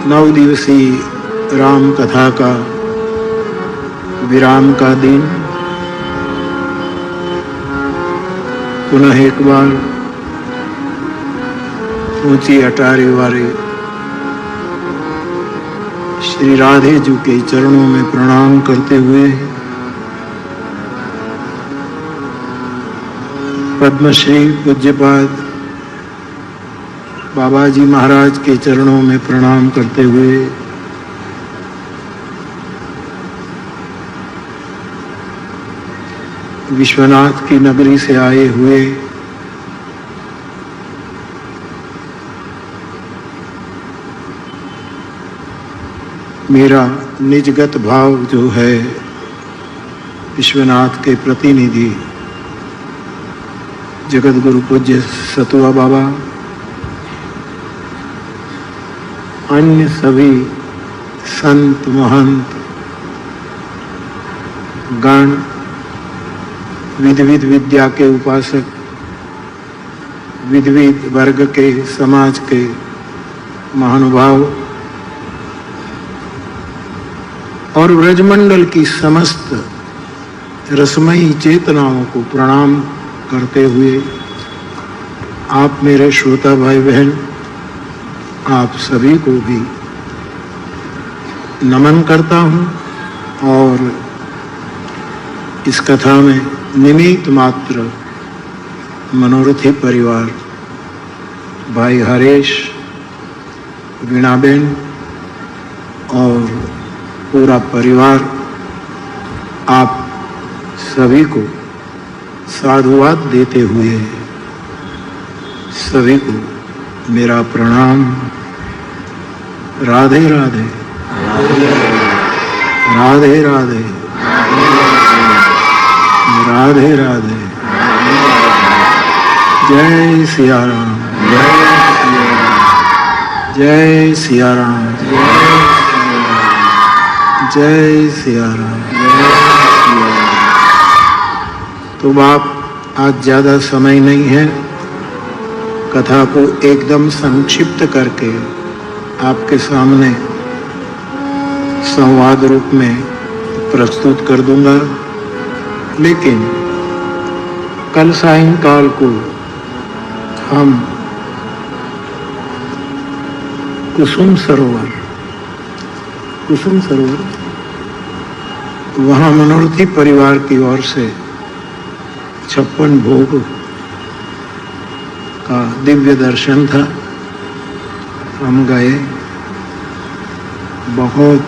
9 दिवसीय राम कथा का विराम का दिन पुनः एक बार ऊंची अटारी वाले श्री राधे जी के चरणों में प्रणाम करते हुए पद्मश्री पूज्यपाद बाबा जी महाराज के चरणों में प्रणाम करते हुए विश्वनाथ की नगरी से आए हुए मेरा निजगत भाव जो है विश्वनाथ के प्रतिनिधि जगत गुरु पूज्य सतुआ बाबा, अन्य सभी संत महंत गण, विध विद्या के उपासक, विध वर्ग के समाज के महानुभाव और ब्रजमंडल की समस्त रसमयी चेतनाओं को प्रणाम करते हुए आप मेरे श्रोता भाई बहन, आप सभी को भी नमन करता हूँ और इस कथा में निमित्त मात्र मनोरथी परिवार, भाई हरेश, वीणाबेन और पूरा परिवार, आप सभी को साधुवाद देते हुए सभी को मेरा प्रणाम। राधे राधे, राधे राधे, राधे राधे, जय सिया राम, जय सिया राम, जय सिया राम। तो बाप, आज ज़्यादा समय नहीं है, कथा को एकदम संक्षिप्त करके आपके सामने संवाद रूप में प्रस्तुत कर दूंगा। लेकिन कल सायंकाल को हम कुसुम सरोवर वहाँ मनोरथी परिवार की ओर से 56 भोग का दिव्य दर्शन था। हम गए, बहुत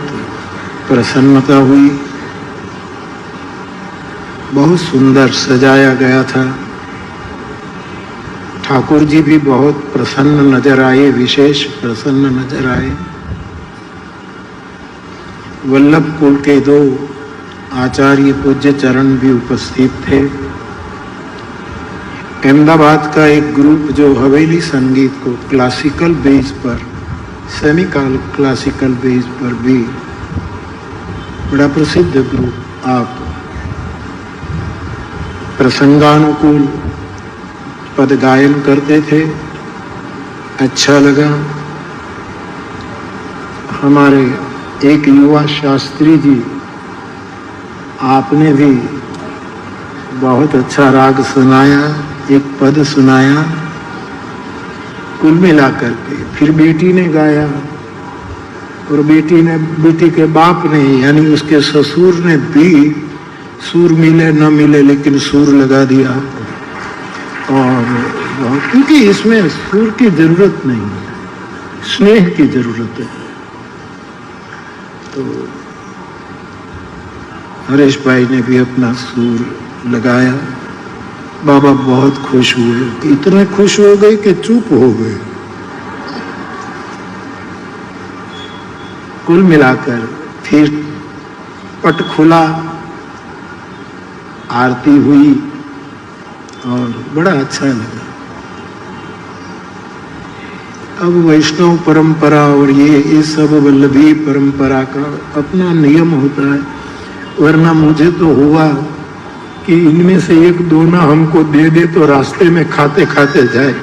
प्रसन्नता हुई, बहुत सुंदर सजाया गया था। ठाकुर जी भी बहुत प्रसन्न नजर आए, विशेष प्रसन्न नजर आए। वल्लभ कुल के 2 आचार्य पूज्य चरण भी उपस्थित थे। अहमदाबाद का एक ग्रुप जो हवेली संगीत को क्लासिकल बेस पर, सेमी क्लासिकल बेस पर भी बड़ा प्रसिद्ध ग्रुप, आप प्रसंगानुकूल पद गायन करते थे, अच्छा लगा। हमारे एक युवा शास्त्री जी, आपने भी बहुत अच्छा राग सुनाया, एक पद सुनाया। कुल मिलाकर के फिर बेटी ने गाया और बेटी के बाप ने, यानी उसके ससुर ने भी, सुर मिले न मिले लेकिन सुर लगा दिया। और क्योंकि इसमें सुर की जरूरत नहीं है, स्नेह की जरूरत है। तो हरेश भाई ने भी अपना सुर लगाया। बाबा बहुत खुश हुए, इतने खुश हो गए कि चुप हो गए। कुल मिलाकर फिर पट खुला, आरती हुई और बड़ा अच्छा लगा। अब वैष्णव परंपरा और ये सब वल्लभी परंपरा का अपना नियम होता है, वरना मुझे तो हुआ कि इनमें से एक दोना हमको दे दे तो रास्ते में खाते खाते जाए।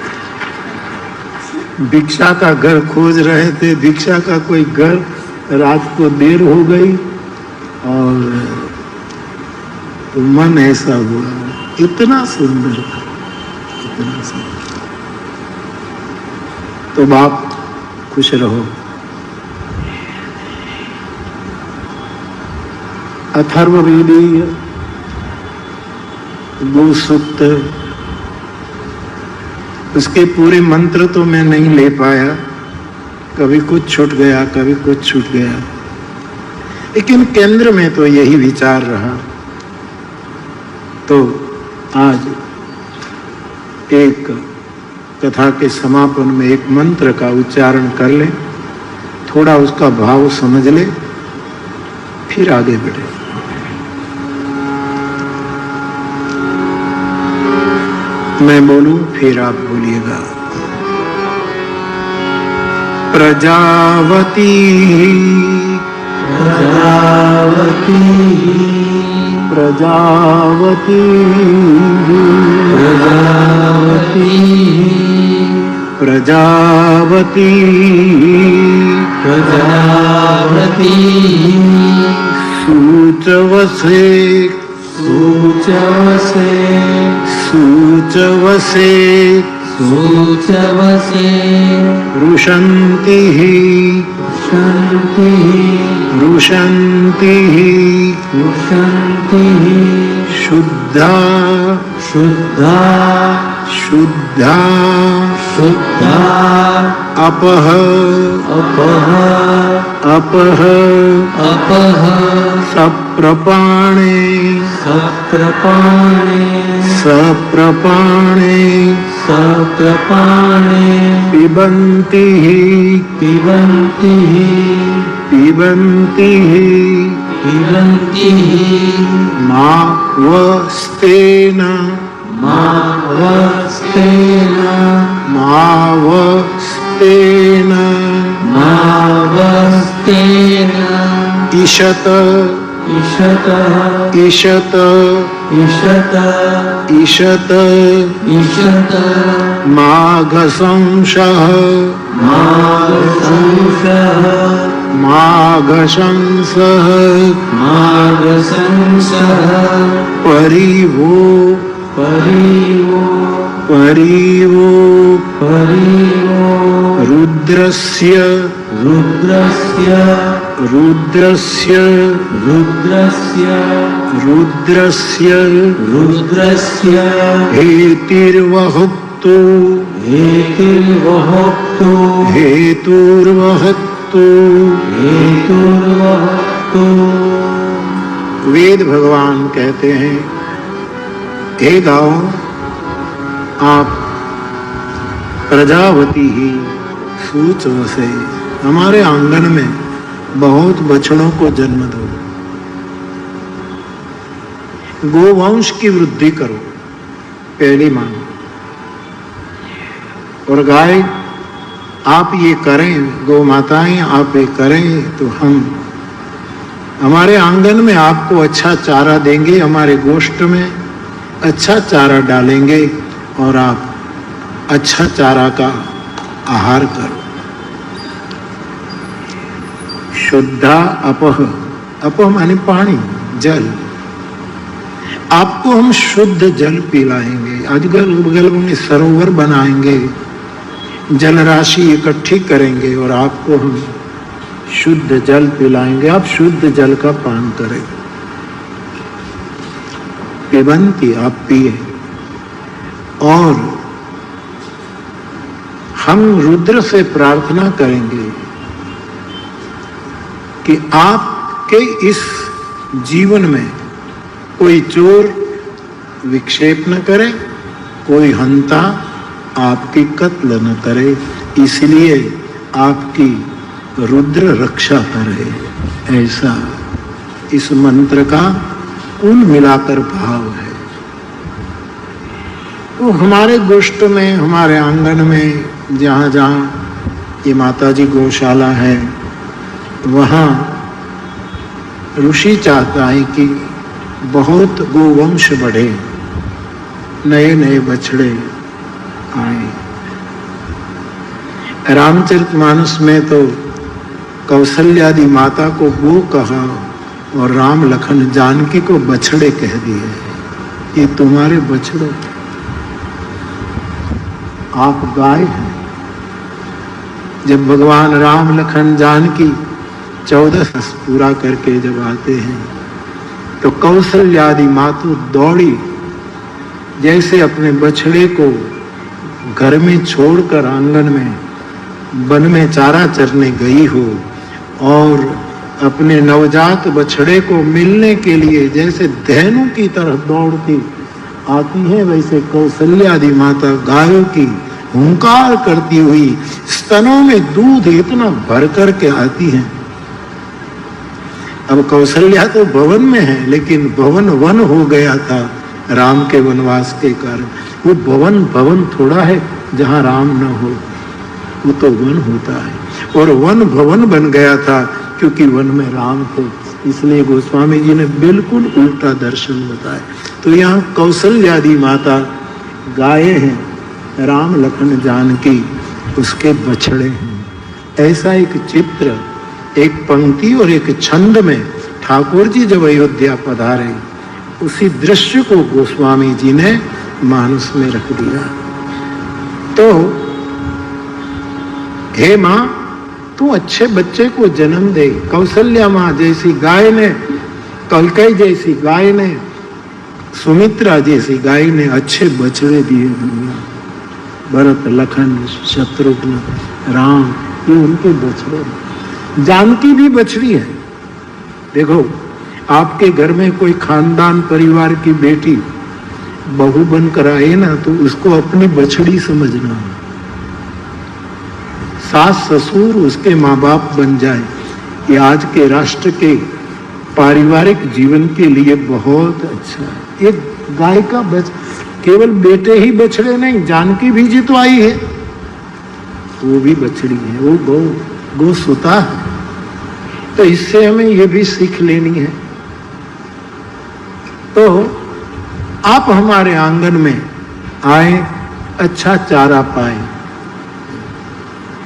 भिक्षा का घर खोज रहे थे, भिक्षा का कोई घर, रात को देर हो गई और तो मन ऐसा हुआ, इतना सुंदर था, इतना सुंदर। तो बाप खुश रहो। अथर्ववेदीय गो सूक्त, उसके पूरे मंत्र तो मैं नहीं ले पाया, कभी कुछ छूट गया, कभी कुछ छूट गया, लेकिन केंद्र में तो यही विचार रहा। तो आज एक कथा के समापन में एक मंत्र का उच्चारण कर ले, थोड़ा उसका भाव समझ ले, फिर आगे बढ़े। मैं बोलूं फिर आप बोलिएगा। प्रजावती प्रजावती प्रजावती प्रजावती प्रजावती प्रजावती सूचवसे सूचवसे सूचवसे सूचवसे रुषन्ति रुषन्ति रुषन्ति रुषन्ति शुद्धा शुद्धा शुद्धा शुद्धा अपह अपह अपह अपह सप्रपाणे सप्रपाणे सप्रपाणे सप्रपाणे पिबन्ति पिबन्ति पिबन्ति पिबन्ति मावस्तेन मावस्तेन मावस्तेन मावस्तेन ईशत ईशत ईशत ईशत ईशत ईशत माघशंसः माघशंसः माघशंसः माघशंसः परिवो परिवो परिवो परिवो रुद्रस्य रुद्रस्य रुद्रस्य रुद्रस्य रुद्रस्य रुद्रस्य हेतिर्वहत्तु हेतिर्वहत्तु हेतुर्वहत्तु हेतुर्वहत्तु। वेद भगवान कहते हैं, हे गाओ, आप प्रजावती ही सूचवसे, हमारे आंगन में बहुत बछड़ों को जन्म दो, गोवंश की वृद्धि करो, पहली मांग। और गाय आप ये करें, गौ माताएं आप ये करें तो हम हमारे आंगन में आपको अच्छा चारा देंगे, हमारे गोष्ठ में अच्छा चारा डालेंगे और आप अच्छा चारा का आहार करो। शुद्धा अपह, अपह माने पानी, जल, आपको हम शुद्ध जल पिलाएंगे। अजगल बगल में सरोवर बनाएंगे, जल राशि इकट्ठी करेंगे और आपको हम शुद्ध जल पिलाएंगे, आप शुद्ध जल का पान करें। पिबंती, आप पिए। और हम रुद्र से प्रार्थना करेंगे कि आपके इस जीवन में कोई चोर विक्षेप न करे, कोई हंता आपकी कत्ल न करे, इसलिए आपकी रुद्र रक्षा करे। ऐसा इस मंत्र का कुल मिलाकर भाव है। तो हमारे गोष्ठ में, हमारे आंगन में, जहाँ जहाँ ये माताजी गौशाला है, वहाँ ऋषि चाहता है कि बहुत गोवंश बढ़े, नए नए बछड़े आए। रामचरितमानस में तो कौशल्यादि माता को गो कहा और राम लखन जानकी को बछड़े कह दिए। ये तुम्हारे बछड़े, आप गाय हैं। जब भगवान राम लखन जानकी 14 वर्ष पूरा करके जब आते हैं तो कौशल्यादि मातु दौड़ी, जैसे अपने बछड़े को घर में छोड़कर आंगन में वन में चारा चरने गई हो और अपने नवजात बछड़े को मिलने के लिए जैसे धेनु की तरह दौड़ती आती है, वैसे कौशल्यादि माता गायों की हुंकार करती हुई स्तनों में दूध इतना भर कर के आती है। अब कौशल्या तो भवन में है, लेकिन भवन वन हो गया था राम के वनवास के कारण। वो भवन भवन थोड़ा है जहां राम न हो, वो तो वन होता है। और वन भवन बन गया था क्योंकि वन में राम थे, इसलिए गोस्वामी जी ने बिल्कुल उल्टा दर्शन बताया। तो यहाँ कौशल्यादि माता गाये हैं, राम लखन जानकी उसके बछड़े हैं। ऐसा एक चित्र, एक पंक्ति और एक छंद में ठाकुर जी जब अयोध्या पधारे, उसी दृश्य को गोस्वामी जी ने मानस में रख दिया। तो हे माँ, तू अच्छे बच्चे को जन्म दे। कौशल्या माँ जैसी गाय ने, कलकई जैसी गाय ने, सुमित्रा जैसी गाय ने अच्छे बछड़े दिए दुनिया। भरत, लखन, शत्रुघ्न, राम, ये उनके बछड़े। जानकी भी बछड़ी है। देखो, आपके घर में कोई खानदान परिवार की बेटी बहू बनकर आए ना, तो उसको अपनी बछड़ी समझना। सास ससुर उसके माँ बाप बन जाए, ये आज के राष्ट्र के पारिवारिक जीवन के लिए बहुत अच्छा है। एक गाय का केवल बेटे ही बछड़े नहीं, जानकी भी जी तो आई है, वो भी बछड़ी है, वो गो सुता है। तो इससे हमें ये भी सीख लेनी है। तो आप हमारे आंगन में आए, अच्छा चारा पाए,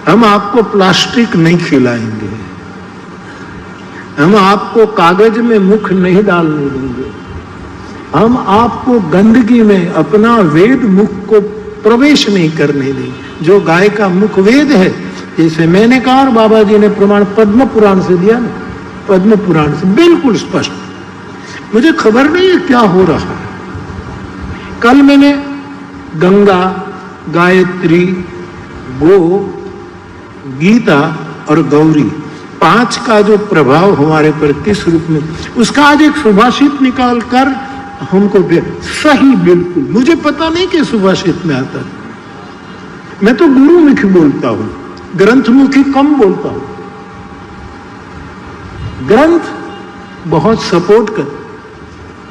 हम आपको प्लास्टिक नहीं खिलाएंगे, हम आपको कागज में मुख नहीं डालने देंगे, हम आपको गंदगी में अपना वेद मुख को प्रवेश नहीं करने देंगे। जो गाय का मुख वेद है, जैसे मैंने कहा और बाबा जी ने प्रमाण पद्म पुराण से दिया ना, पद्म पुराण से बिल्कुल स्पष्ट। मुझे खबर नहीं है क्या हो रहा है। कल मैंने गंगा, गायत्री, गो, गीता और गौरी, 5 का जो प्रभाव हमारे पर किस रूप में, उसका आज एक सुभाषित निकाल कर हमको सही, बिल्कुल मुझे पता नहीं कि सुभाषित में आता है। मैं तो गुरुमुखी बोलता हूं, ग्रंथमुखी कम बोलता हूं। ग्रंथ बहुत सपोर्ट कर।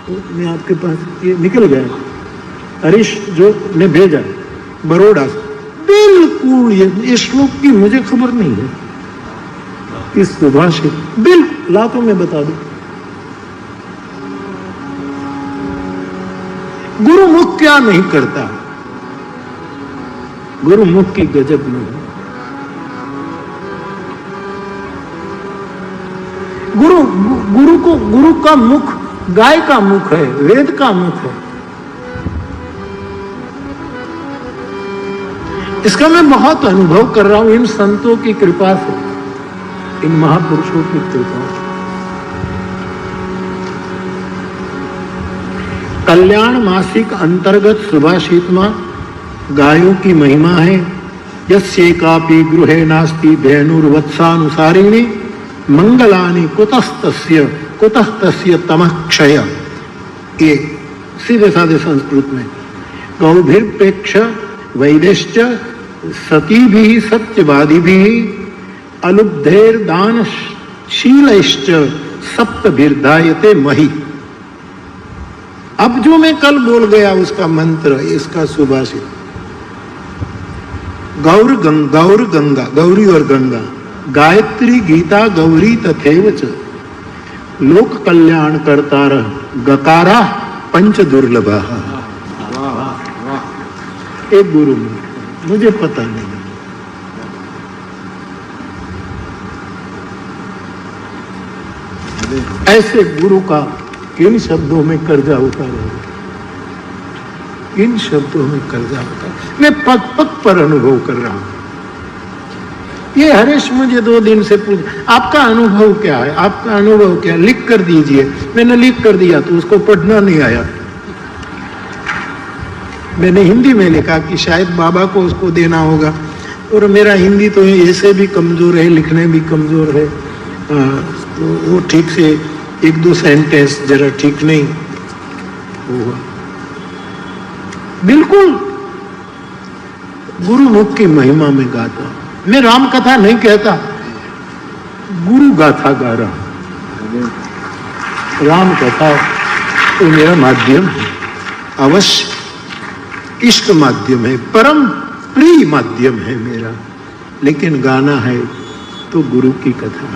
तो मैं आपके पास ये निकल गया, हरीश जो ने भेजा बड़ौदा से, बिल्कुल ये श्लोक की मुझे खबर नहीं है, इस सुभाषित बिल्कुल ला तो मैं बता दूं। गुरुमुख क्या नहीं करता, गुरुमुख की गजब नहीं। गुरु का मुख गाय का मुख है, वेद का मुख है। इसका मैं बहुत अनुभव कर रहा हूं इन संतों की कृपा से, इन महापुरुषों की कृपा से। कल्याण मासिक अंतर्गत सुभाषितमा गायों की महिमा है। यस्येकापि गृहे नास्ति धेनुर्वत्सानुसारिणी मंगलानि कुतः तस्य तमः क्षय। ये सीधे साधे संस्कृत में गौभिर्प्रेक्ष वैदेश्च सतीभिः सत्यवादिभिः अलुब्धैर्दान शीलैश्च सप्तभिर्धायते महि। अब जो मैं कल बोल गया उसका मंत्र, इसका सुभाषित, गौर गंगा, गौरी और गंगा, गायत्री गीता गौरी तथैव च, लोक कल्याण कर्तार गकारा पंच दुर्लभा। एक गुरु मुझे पता नहीं, ऐसे गुरु का किन शब्दों में कर्जा उतारो, इन शब्दों में कर्जा उतारो। मैं पग पग पर अनुभव कर रहा हूं। ये हरेश मुझे 2 दिन से पूछ, आपका अनुभव क्या है, आपका अनुभव क्या, लिख कर दीजिए। मैंने लिख कर दिया तो उसको पढ़ना नहीं आया। मैंने हिंदी में लिखा कि शायद बाबा को उसको देना होगा, और मेरा हिंदी तो ऐसे भी कमजोर है, लिखने भी कमजोर है, तो वो ठीक से 1-2 सेंटेंस जरा ठीक नहीं हुआ। बिल्कुल गुरु मुख की महिमा में गाता। मैं राम कथा नहीं कहता, गुरु गाथा गा रहा। राम कथा तो मेरा माध्यम है, अवश्य इष्ट माध्यम है, परम प्रिय माध्यम है मेरा, लेकिन गाना है तो गुरु की कथा,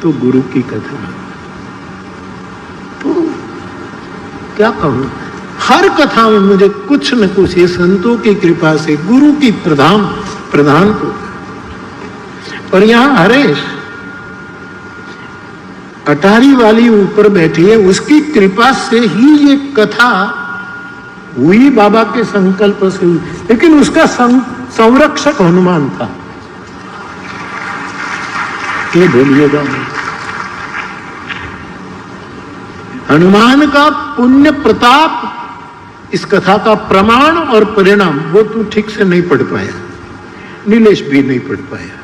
तो गुरु की कथा। तो क्या कहूं, हर कथा में मुझे कुछ न कुछ ये संतों की कृपा से गुरु की प्रधान को। और यहां हरेश अटारी वाली ऊपर बैठी है, उसकी कृपा से ही ये कथा हुई, बाबा के संकल्प से हुई, लेकिन उसका संरक्षक हनुमान था, ये भूलिएगा नहीं। हनुमान का पुण्य प्रताप इस कथा का प्रमाण और परिणाम वो तू ठीक से नहीं पढ़ पाया, नीलेश भी नहीं पढ़ पाया।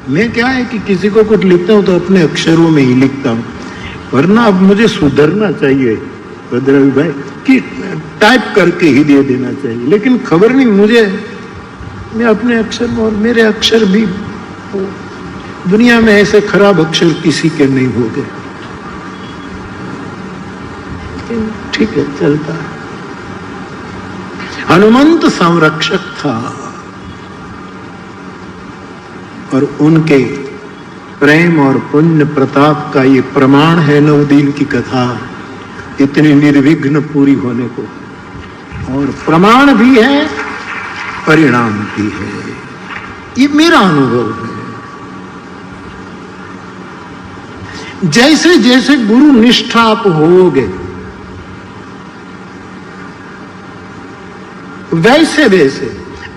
मैं क्या है कि किसी को कुछ लिखता हूं तो अपने अक्षरों में ही लिखता हूं, वरना अब मुझे सुधरना चाहिए भद्रवी भाई कि टाइप करके ही दे देना चाहिए, लेकिन खबर नहीं मुझे, मैं अपने अक्षर में, और मेरे अक्षर भी दुनिया में ऐसे खराब अक्षर किसी के नहीं हो गए, ठीक है चलता है। हनुमंत संरक्षक था, और उनके प्रेम और पुण्य प्रताप का ये प्रमाण है 9 दिन की कथा इतनी निर्विघ्न पूरी होने को, और प्रमाण भी है परिणाम भी है। ये मेरा अनुभव है। जैसे जैसे गुरु निष्ठा आप होगे, वैसे वैसे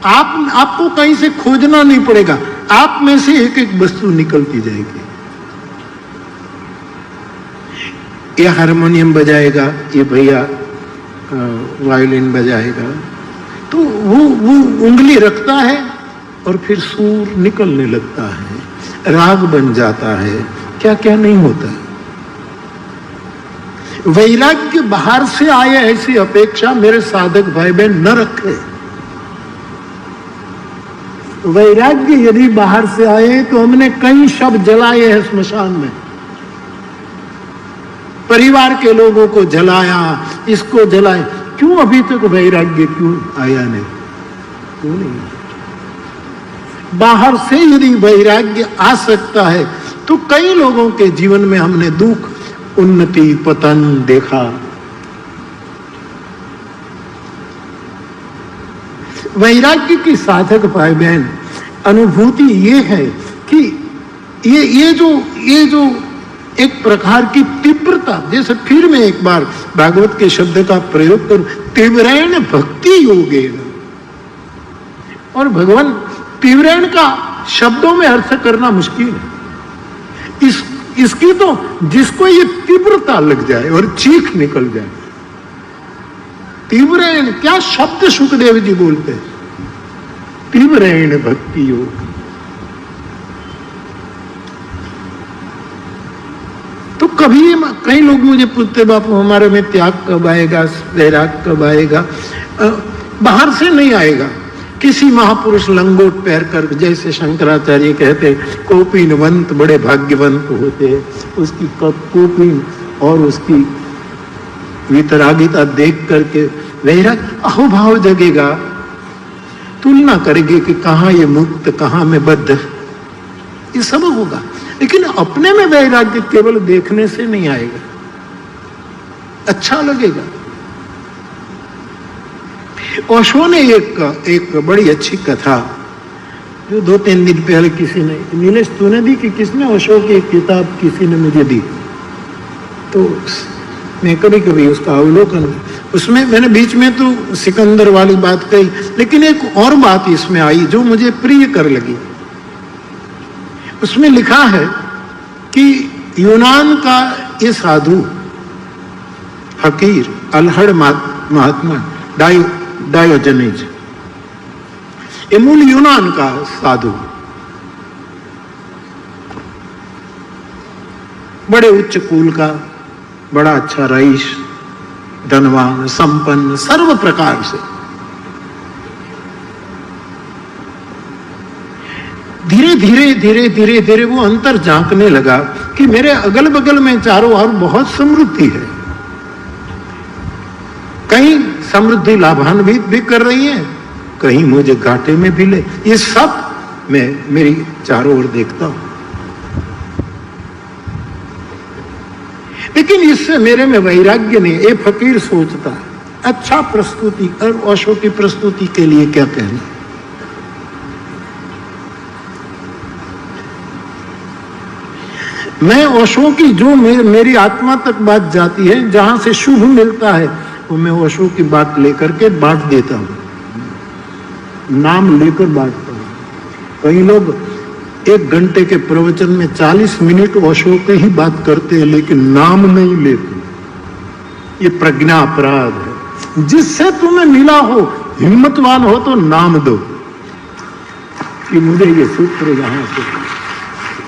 आपको कहीं से खोजना नहीं पड़ेगा, आप में से एक एक वस्तु निकलती जाएगी। ये हारमोनियम बजाएगा, ये भैया वायोलिन बजाएगा, तो वो उंगली रखता है और फिर सुर निकलने लगता है, राग बन जाता है, क्या क्या नहीं होता। वैराग्य बाहर से आए ऐसी अपेक्षा मेरे साधक भाई बहन न रखे। वैराग्य यदि बाहर से आए तो हमने कई शब्द जलाए हैं स्मशान में, परिवार के लोगों को जलाया, इसको जलाए, क्यों अभी तक वैराग्य क्यों आया नहीं, क्यों नहीं? बाहर से यदि वैराग्य आ सकता है तो कई लोगों के जीवन में हमने दुख, उन्नति, पतन देखा। वैराग्य की साधक भाई बहन अनुभूति ये है कि ये जो एक प्रकार की तीव्रता, जैसे फिर मैं एक बार भागवत के शब्द का प्रयोग करूं, तीव्रेण भक्ति योगेन। और भगवान तीव्रेण का शब्दों में अर्थ करना मुश्किल है। इसकी तो जिसको ये तीव्रता लग जाए और चीख निकल जाए, तीव्रेण क्या शब्द सुखदेव जी बोलते हैं, तीव्रेण भक्ति योग। तो कई लोग मुझे पूछते, बापू हमारे में त्याग कब आएगा, वैराग कब आएगा? बाहर से नहीं आएगा। किसी महापुरुष लंगोट पैर कर, जैसे शंकराचार्य कहते, कोपिनवंत बड़े भाग्यवंत होते हैं, उसकी कोपिन और उसकी वितरागिता देख करके वैराग अहोभाव जगेगा, तुलना करेंगे कि कहां ये मुक्त, कहां में बद्ध, ये सब होगा। लेकिन अपने में वैराग्य केवल देखने से नहीं आएगा, अच्छा लगेगा। ओशो ने एक बड़ी अच्छी कथा जो 2-3 दिन पहले किसी ने, नीलेश तूने दी कि किसने, ओशो की किताब किसी ने मुझे दी, तो मैं कभी कभी उसका अवलोकन, उसमें मैंने बीच में तो सिकंदर वाली बात कही, लेकिन एक और बात इसमें आई जो मुझे प्रिय कर लगी। उसमें लिखा है कि यूनान का ये साधु फकीर अल्हड़ महात्मा डायोजनीज, ये मूल यूनान का साधु, बड़े उच्च कुल का, बड़ा अच्छा रईस, धनवान, संपन्न, सर्व प्रकार से। धीरे धीरे धीरे धीरे धीरे वो अंतर झांकने लगा कि मेरे अगल बगल में चारों ओर बहुत समृद्धि है, कहीं समृद्धि लाभान्वित भी कर रही है, कहीं मुझे घाटे में भी ले, ये सब मैं मेरी चारों ओर देखता हूं। लेकिन इससे मेरे में वैराग्य नहीं। ये फकीर सोचता है, अच्छा प्रस्तुति, और ओशो की प्रस्तुति के लिए क्या कहना। मैं ओशो की जो मेरी आत्मा तक बात जाती है, जहां से शुभ मिलता है, वो मैं ओशो की बात लेकर के बांट देता हूं, नाम लेकर बांटता हूं। कई लोग 1 घंटे के प्रवचन में 40 मिनट ओशो के ही बात करते हैं, लेकिन नाम नहीं लेते। ये प्रज्ञा अपराध है। जिससे तुम्हें मिला हो, हिम्मतवान हो तो नाम दो कि मुझे ये सूत्र यहां से,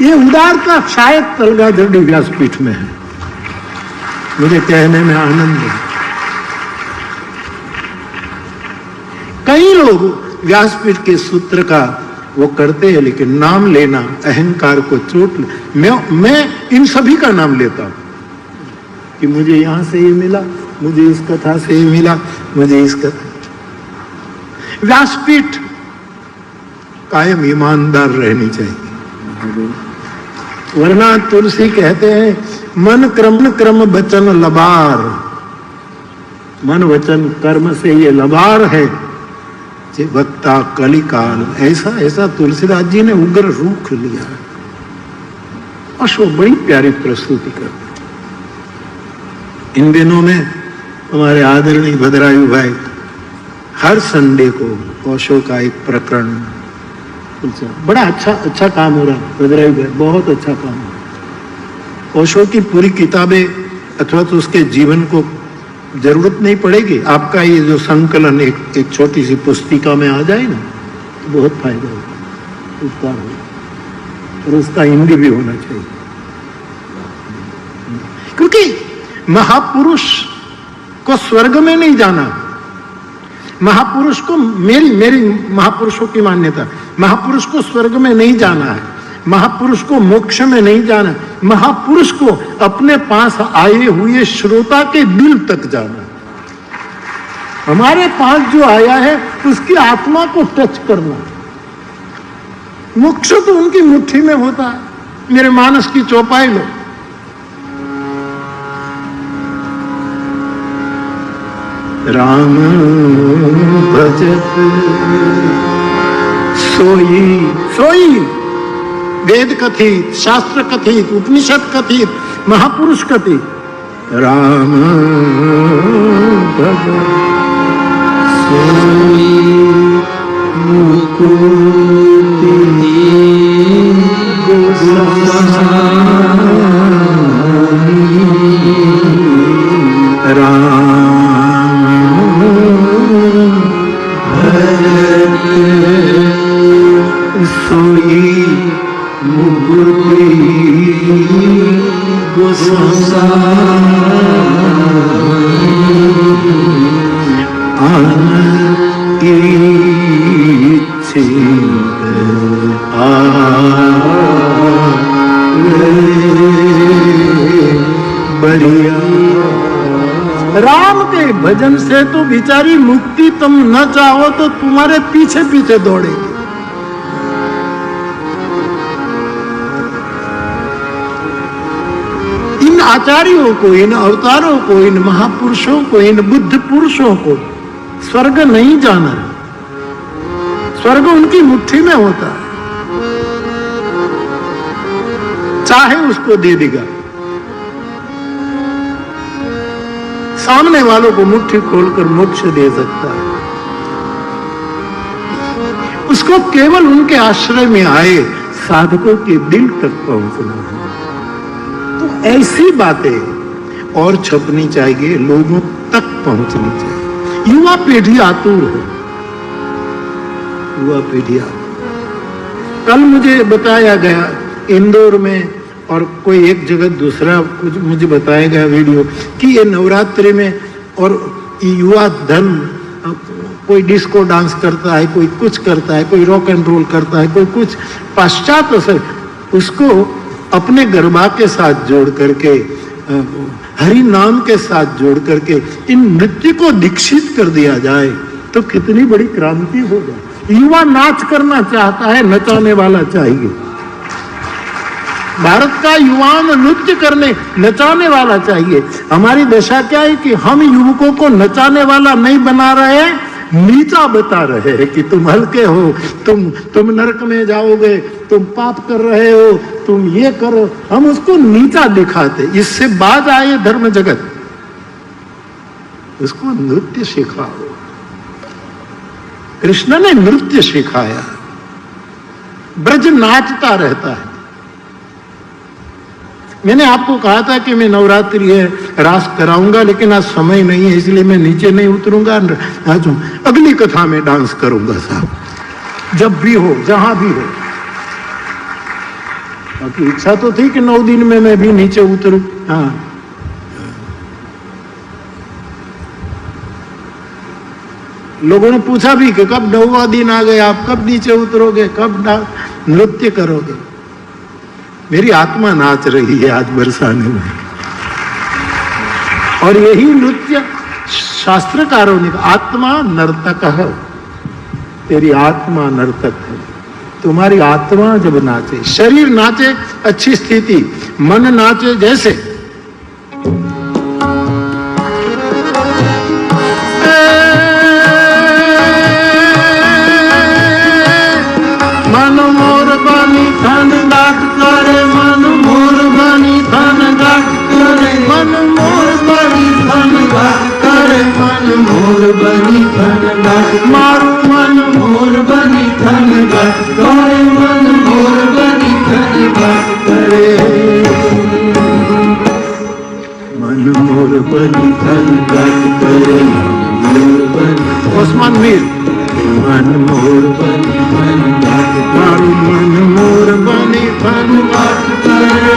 ये उदारता शायद तलगागढ़ व्यासपीठ में है, मुझे कहने में आनंद है। कई लोग व्यासपीठ के सूत्र का वो करते हैं, लेकिन नाम लेना अहंकार को चोट। मैं इन सभी का नाम लेता हूं कि मुझे यहां से ये मिला, मुझे इस कथा से ये मिला, मुझे इस कथा। व्यासपीठ कायम ईमानदार रहनी चाहिए, वरना तुलसी कहते हैं मन क्रम वचन लबार, मन वचन कर्म से ये लबार है वक्ता कलिकाल। ऐसा तुलसीदास जी ने उग्र रूख लिया। ओशो बड़ी प्यारी प्रस्तुति करते। इन दिनों में हमारे आदरणीय भद्रायु भाई हर संडे को ओशो का एक प्रकरण, बड़ा अच्छा काम हो रहा है भद्रायु भाई, बहुत अच्छा काम हो रहा है। ओशो की पूरी किताबें अथवा तो उसके जीवन को जरूरत नहीं पड़ेगी, आपका ये जो संकलन एक छोटी सी पुस्तिका में आ जाए ना, तो बहुत फायदा होगा, उपकार होगा। और उसका हिंदी भी होना चाहिए, क्योंकि महापुरुष को स्वर्ग में नहीं जाना। महापुरुष को मेरी महापुरुषों की मान्यता, महापुरुष को स्वर्ग में नहीं जाना है, महापुरुष को मोक्ष में नहीं जाना, महापुरुष को अपने पास आए हुए श्रोता के दिल तक जाना। हमारे पास जो आया है उसकी आत्मा को टच करना। मोक्ष तो उनकी मुट्ठी में होता है। मेरे मानस की चौपाई लो, राम भजत सोई वेद कथित, शास्त्र कथित, उपनिषद कथित, महापुरुष कथित, राम भजत सोई मुकुति गोसाई, राम भजत सोई मुकुति गोसाई, बढ़िया। राम के भजन से तो बेचारी मुक्ति तुम न चाहो तो तुम्हारे पीछे पीछे दौड़ेगी। इन आचार्यों को, इन अवतारों को, इन महापुरुषों को, इन बुद्ध पुरुषों को स्वर्ग नहीं जाना है। स्वर्ग उनकी मुट्ठी में होता है। चाहे उसको दे देगा। सामने वालों को मुट्ठी खोलकर मोक्ष दे सकता है। उसको केवल उनके आश्रय में आए साधकों के दिल तक पहुंचना है। तो ऐसी बातें और छपनी चाहिए, लोगों तक पहुंचनी चाहिए। युवा पीढ़ी आतुर है, युवा पीढ़ी आतुर। कल मुझे बताया गया इंदौर में और कोई एक जगह दूसरा कुछ मुझे बताया गया वीडियो कि ये नवरात्रि में और युवा धन कोई डिस्को डांस करता है, कोई कुछ करता है, कोई रॉक एंड रोल करता है, कोई कुछ पाश्चात्य असर, उसको अपने गरबा के साथ जोड़ करके, हरि नाम के साथ जोड़ करके इन नृत्य को दीक्षित कर दिया जाए तो कितनी बड़ी क्रांति हो जाए। युवा नाच करना चाहता है, नचाने वाला चाहिए। भारत का युवा नृत्य करने, नचाने वाला चाहिए। हमारी दशा क्या है कि हम युवकों को नचाने वाला नहीं बना रहे, नीचा बता रहे हैं कि तुम हल्के हो, तुम नरक में जाओगे, तुम पाप कर रहे हो, तुम ये करो। हम उसको नीचा दिखाते। इससे बाज आए धर्म जगत, उसको नृत्य सिखाओ। कृष्ण ने नृत्य सिखाया। ब्रज नाचता रहता है। मैंने आपको कहा था कि मैं नवरात्रि है रास कराऊंगा, लेकिन आज समय नहीं है, इसलिए मैं नीचे नहीं उतरूंगा। आज अगली कथा में डांस करूंगा साहब, जब भी हो, जहां भी हो। बाकी इच्छा तो थी कि 9 दिन में मैं भी नीचे उतरूं। हाँ, लोगों ने पूछा भी कि कब 9वां दिन आ गया, आप कब नीचे उतरोगे, कब नृत्य करोगे। मेरी आत्मा नाच रही है आज बरसाने में। और यही नृत्य शास्त्रकारों ने, आत्मा नर्तक है, तेरी आत्मा नर्तक है। तुम्हारी आत्मा जब नाचे, शरीर नाचे अच्छी स्थिति, मन नाचे जैसे, मन मोर बनी धन गाट करे, मन मोर बनी धन गाट करे, मन मोर बनी धन गाट करे, मन मोर बनी धन गाट, मारू मन मोर बनी धन गाट करे, मन मोर बनी धन गाट करे, मन मोर बनी धन गाट करे, मोर बनी। ओस्मान मीर, मन मोर बनी धन गाट, मारू मन मोर बनी धन गाट करे,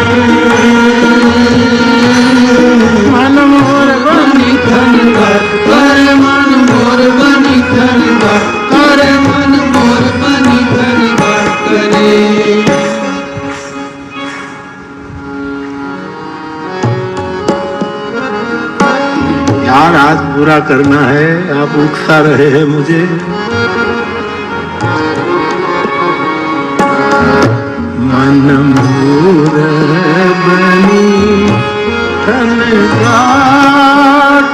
मन मोर बनी धन गाट करे, मन मोर बनी धन गाट करे, मन मोर बनी धन गाट करे। यार आज बुरा करना है, आप उकसा रहे हैं मुझे। मन मोर बनी धन गाट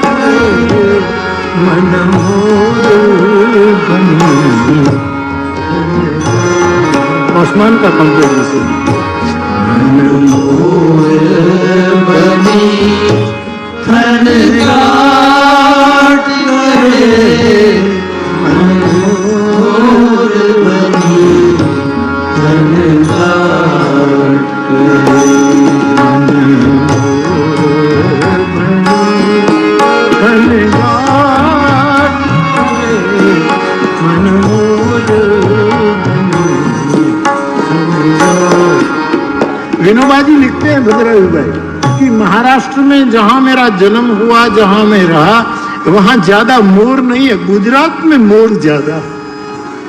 करे, मन मोर बनी। ओस्मान का कंपोजिशन। मन मोर बनी धन गाट करे, मन मोर बनी धन गाट करे, धन गाट करे, मन मोर बनी। विनोबा जी लिखते हैं, भद्रवी भाई, कि महाराष्ट्र में जहां मेरा जन्म हुआ, जहां मैं रहा, वहां ज्यादा मोर नहीं है, गुजरात में मोर ज्यादा।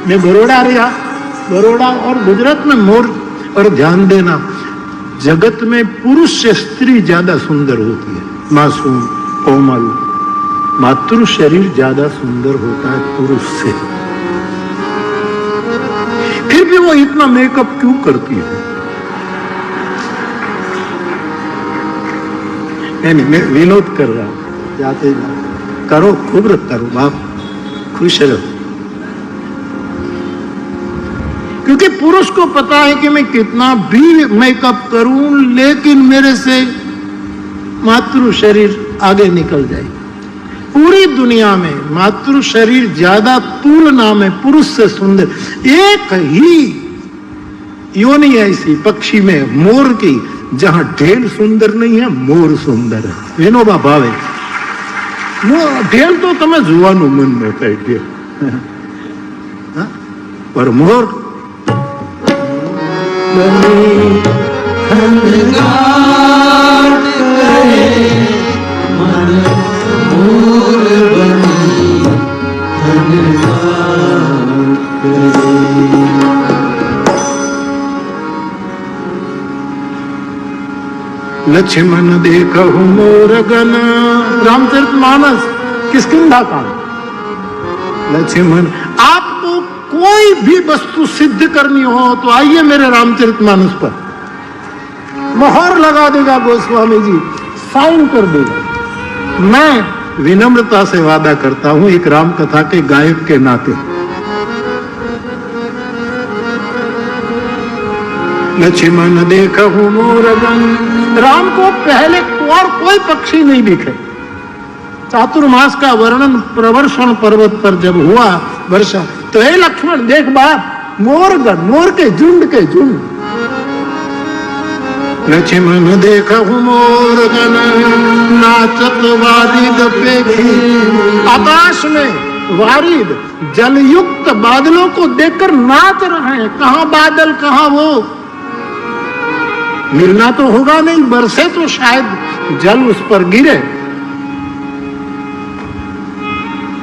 मैं बड़ौदा रहा, बड़ौदा और गुजरात में मोर। और ध्यान देना, जगत में पुरुष से स्त्री ज्यादा सुंदर होती है, मासूम कोमल। मातृ शरीर ज्यादा सुंदर होता है पुरुष से। फिर भी वो इतना मेकअप क्यों करती है? नहीं, मैं विनोद कर रहा हूं, जाते जाते करो, खूब करो, बाप खुश रहो। क्योंकि पुरुष को पता है कि मैं कितना भी मेकअप करूं, लेकिन मेरे से मातृ शरीर आगे निकल जाएगा। पूरी दुनिया में मातृ शरीर ज्यादा तुलना में पुरुष से सुंदर, एक ही योनि ऐसी पक्षी में मोर की जहां ढेल सुंदर नहीं है, मोर सुंदर है। विनोबा भावे ढेल तो तमें જોવાનું મન ન થાય કે पर मोर लक्ष्मण देखहु मोर गन, रामचरितमानस किष्किंधा कांड। लक्ष्मण, आपको कोई भी वस्तु सिद्ध करनी हो तो आइए मेरे रामचरितमानस पर, मोहर लगा देगा गोस्वामी जी, साइन कर देगा। मैं विनम्रता से वादा करता हूं एक राम कथा के गायक के नाते, लक्ष्मण देखहु मोर गन, राम को पहले और कोई पक्षी नहीं दिखे। चातुर्मास का वर्णन प्रवर्षण पर्वत पर जब हुआ वर्षा, तो हे लक्ष्मण देख बाप, मोरगन, मोर के झुंड। लक्ष्मण देखहु मोरगन, नाचत वारिद पेखी, आकाश में वारिद जलयुक्त बादलों को देखकर नाच रहे हैं। कहां बादल, कहां वो, मिलना तो होगा नहीं, बरसे तो शायद जल उस पर गिरे।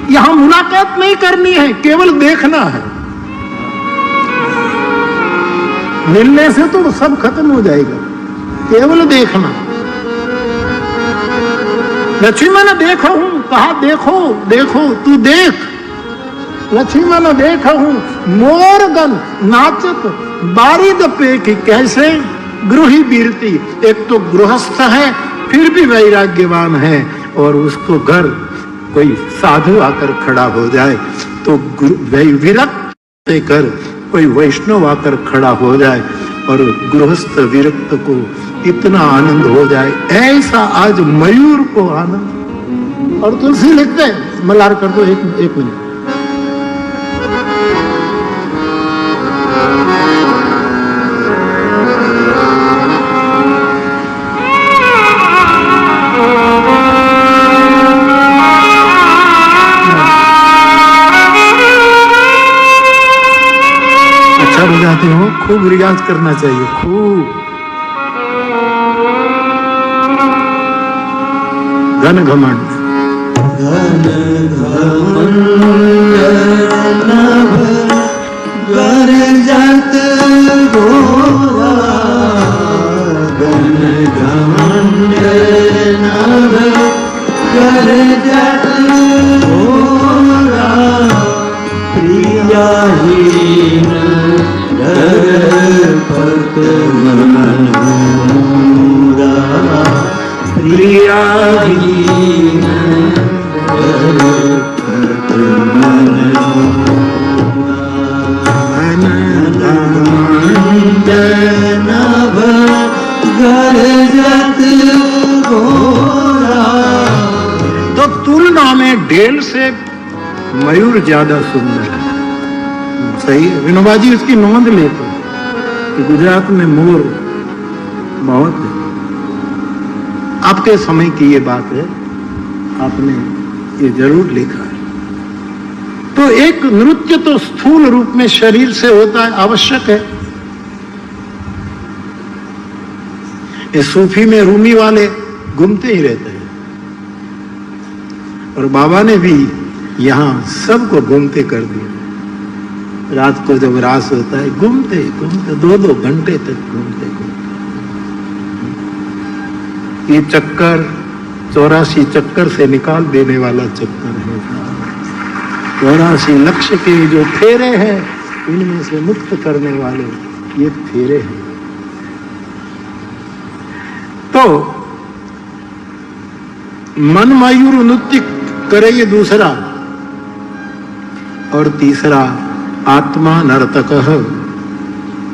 यहां मुलाकात नहीं करनी है, केवल देखना है। मिलने से तो सब खत्म हो जाएगा, केवल देखना। लक्ष्मण देखो हूं, कहा देखो देखो, तू देख। लक्ष्मण देखो हूं मोरगन नाचत बारिद पे की, कैसे गृही बीरती, एक तो गृहस्थ है फिर भी वैराग्यवान है, और उसको घर कोई साधु आकर खड़ा हो जाए तो विरक्त कर कोई वैष्णव आकर खड़ा हो जाए और गृहस्थ विरक्त को इतना आनंद हो जाए, ऐसा आज मयूर को आनंद। और तुलसी लिखते हैं, मलार कर दो एक मिनट। बजाते हो, खूब रियाज करना चाहिए, खूब। घन घमंड, घन घमंड नभ गरजत घोरा, घन घमंड नभ गरजत घोरा, प्रियाहीन पत मनूरा, प्रियाहीन पत मनूरा, नभ गरजत घोरा। तो तुलना में ढेल से मयूर ज्यादा सुंदर है। सही है, विनोबा जी उसकी नोंद लेते कि गुजरात में मोर बहुत है। आपके समय की ये बात है, आपने ये जरूर लिखा है। तो एक नृत्य तो स्थूल रूप में शरीर से होता है, आवश्यक है। ये सूफी में रूमी वाले घूमते ही रहते हैं, और बाबा ने भी यहां सबको घूमते कर दिया। रात को जब रास होता है, घूमते घूमते 2-2 घंटे तक घूमते घूमते। ये चक्कर 84 चक्कर से निकाल देने वाला चक्कर है। 84 लक्ष्य के जो फेरे हैं, इनमें से मुक्त करने वाले ये फेरे हैं। तो मन मयूर नृत्य करे, ये दूसरा। और तीसरा आत्मा नर्तक,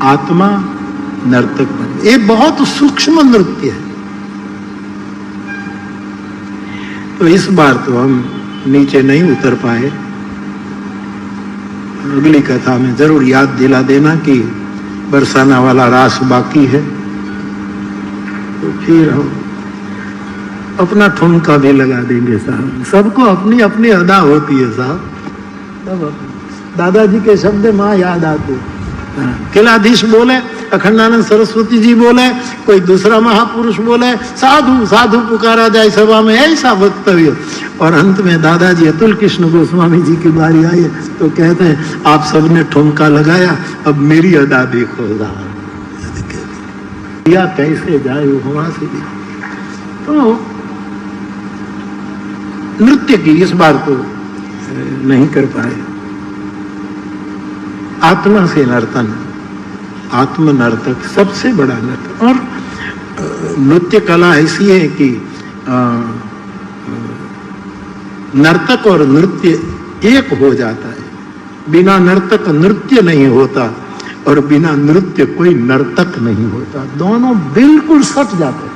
आत्मा नर्तक बन। ये बहुत सूक्ष्म नृत्य है। तो इस बार तो हम नीचे नहीं उतर पाए। अगली कथा में जरूर याद दिला देना कि बरसाना वाला रास बाकी है, तो फिर हम अपना ठुमका भी लगा देंगे साहब। सबको अपनी अपनी अदा होती है साहब। तब दादाजी के शब्द माँ याद आते। किलाधीश बोले, अखंडानंद सरस्वती जी बोले, कोई दूसरा महापुरुष बोले, साधु साधु पुकारा जाए सभा में, ऐसा वक्तव्य। और अंत में दादाजी अतुल कृष्ण गोस्वामी जी की बारी आई तो कहते हैं आप सबने ठुमका लगाया, अब मेरी अदा देखो। या कैसे जाए वो वहां से भी। तो नृत्य की इस बार तो नहीं कर पाए। आत्मा से नर्तन, आत्म नर्तक सबसे बड़ा नर्तक। और नृत्य कला ऐसी है कि नर्तक और नृत्य एक हो जाता है। बिना नर्तक नृत्य नहीं होता और बिना नृत्य कोई नर्तक नहीं होता। दोनों बिल्कुल सट जाते हैं,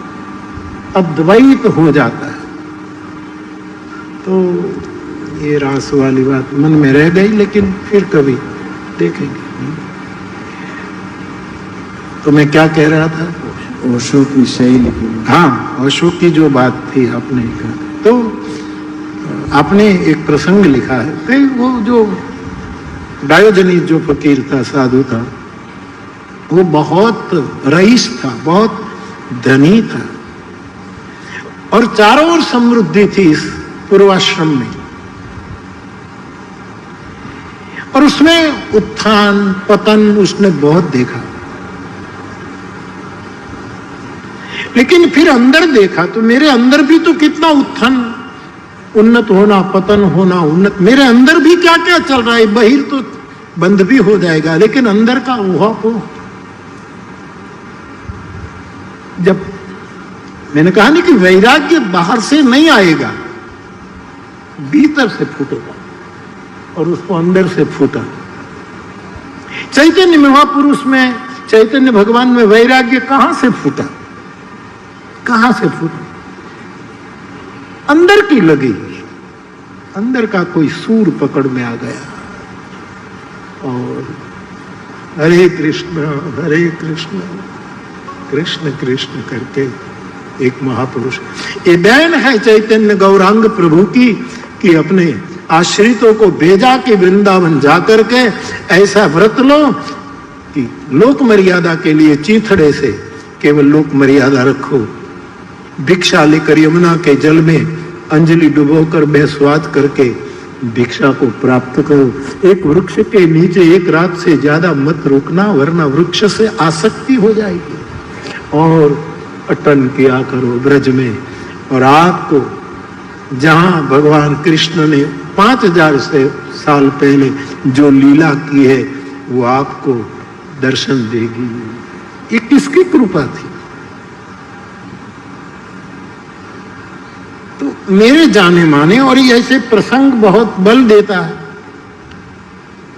अद्वैत हो जाता है। तो ये रास वाली बात मन में रह गई, लेकिन फिर कभी देखेंगे। तो मैं क्या कह रहा था? ओशो की शैली। हाँ, ओशो की जो बात थी आपने कहा, तो आपने एक प्रसंग लिखा है कि वो जो डायोजनीस जो फकीर था, साधु था, वो बहुत रईस था, बहुत धनी था और चारों ओर समृद्धि थी इस पूर्वाश्रम में। और उसमें उत्थान पतन उसने बहुत देखा। लेकिन फिर अंदर देखा तो मेरे अंदर भी तो कितना उत्थान, उन्नत होना, पतन होना, उन्नत, मेरे अंदर भी क्या क्या चल रहा है। बाहर तो बंद भी हो जाएगा, लेकिन अंदर का ऊहापोह। जब मैंने कहा नहीं कि वैराग्य बाहर से नहीं आएगा, भीतर से फूटेगा, और उसको अंदर से फूटा। चैतन्य महापुरुष में, चैतन्य भगवान में वैराग्य कहां से फूटा? कहां से फूटा? अंदर की लगी, अंदर का कोई सूर पकड़ में आ गया और हरे कृष्ण कृष्ण कृष्ण करके एक महापुरुष। ये देन है चैतन्य गौरांग प्रभु की कि अपने आश्रितों को भेजा कि वृंदावन जाकर के ऐसा व्रत लो कि लोक मर्यादा के लिए चीथड़े से केवल लोक मर्यादा रखो। भिक्षा लेकर यमुना के जल में अंजलि डुबोकर बेस्वाद करके भिक्षा को प्राप्त करो। एक वृक्ष के नीचे एक रात से ज्यादा मत रुकना, वरना वृक्ष से आसक्ति हो जाएगी। और अटन किया करो ब्रज में। और आपको जहां भगवान कृष्ण ने 5000 साल पहले जो लीला की है वो आपको दर्शन देगी। ये किसकी कृपा थी? तो मेरे जाने माने, और ये ऐसे प्रसंग बहुत बल देता है।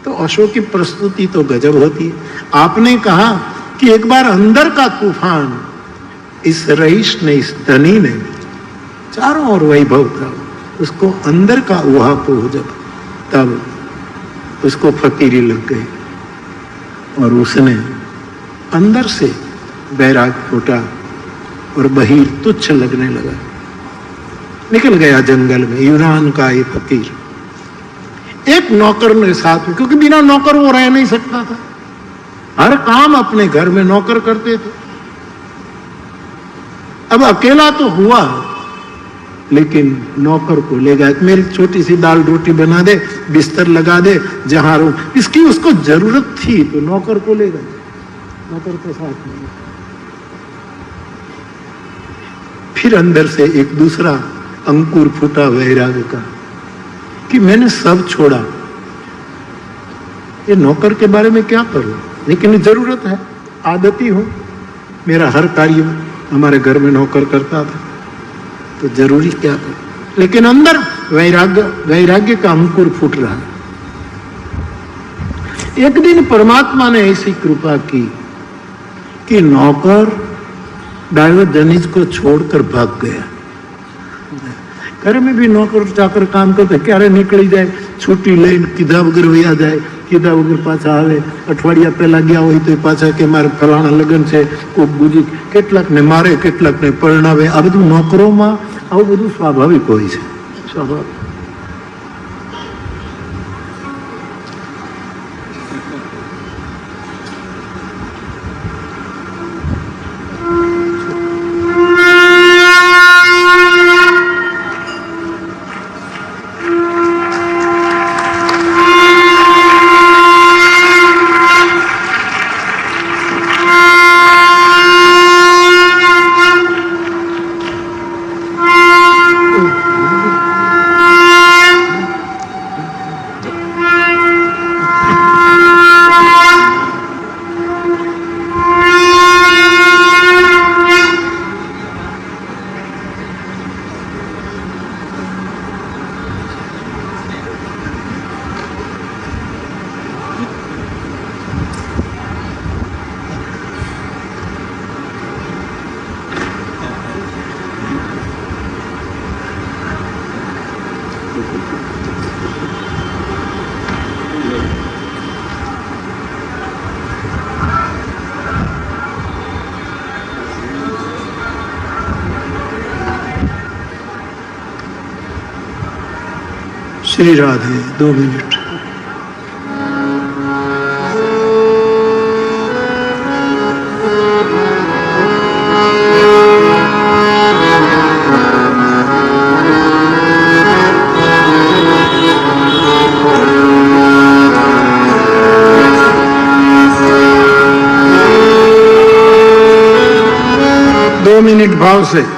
तो अशोक की प्रस्तुति तो गजब होती है। आपने कहा कि एक बार अंदर का तूफान इस रईस ने, इस धनी ने, चारों ओर वैभव था, उसको अंदर का ऊहापोह जब, तब उसको फकीरी लग गई और उसने अंदर से बैराग फूटा और बहिर तुच्छ लगने लगा। निकल गया जंगल में यूनान का ये फकीर। एक नौकर ने साथ में, क्योंकि बिना नौकर वो रह नहीं सकता था। हर काम अपने घर में नौकर करते थे। अब अकेला तो हुआ, लेकिन नौकर को ले गया। मेरी छोटी सी दाल रोटी बना दे, बिस्तर लगा दे, जहां रो, इसकी उसको जरूरत थी तो नौकर को ले गए। नौकर के साथ में फिर अंदर से एक दूसरा अंकुर फूटा वैराग्य का कि मैंने सब छोड़ा। ये नौकर के बारे में क्या करूं, लेकिन जरूरत है, आदती हो। मेरा हर कार्य हमारे घर में नौकर करता था, तो जरूरी क्या कर। लेकिन अंदर वैराग्य का अंकुर फूट रहा। एक दिन परमात्मा ने ऐसी कृपा की कि नौकर ड्राइवर जनीज को छोड़कर भाग गया। घर में भी नौकर चाकर काम करते, क्यारे निकली जाए, छुट्टी ले कीधा वगर वया जाए, कीधा वगर पाछा आवे। अठवाडिया पहला गया होय तो पाछा के मारे फलाणा लग्न छे, कोक बुझी કેટલાક ને મારે, કેટલાક ને પરણાવે। આ બધું નોકરોમાં આવું બધું સ્વાભાવિક હોય છે, સ્વાભાવિક। श्री राधे 2 मिनट। दो मिनट भाव से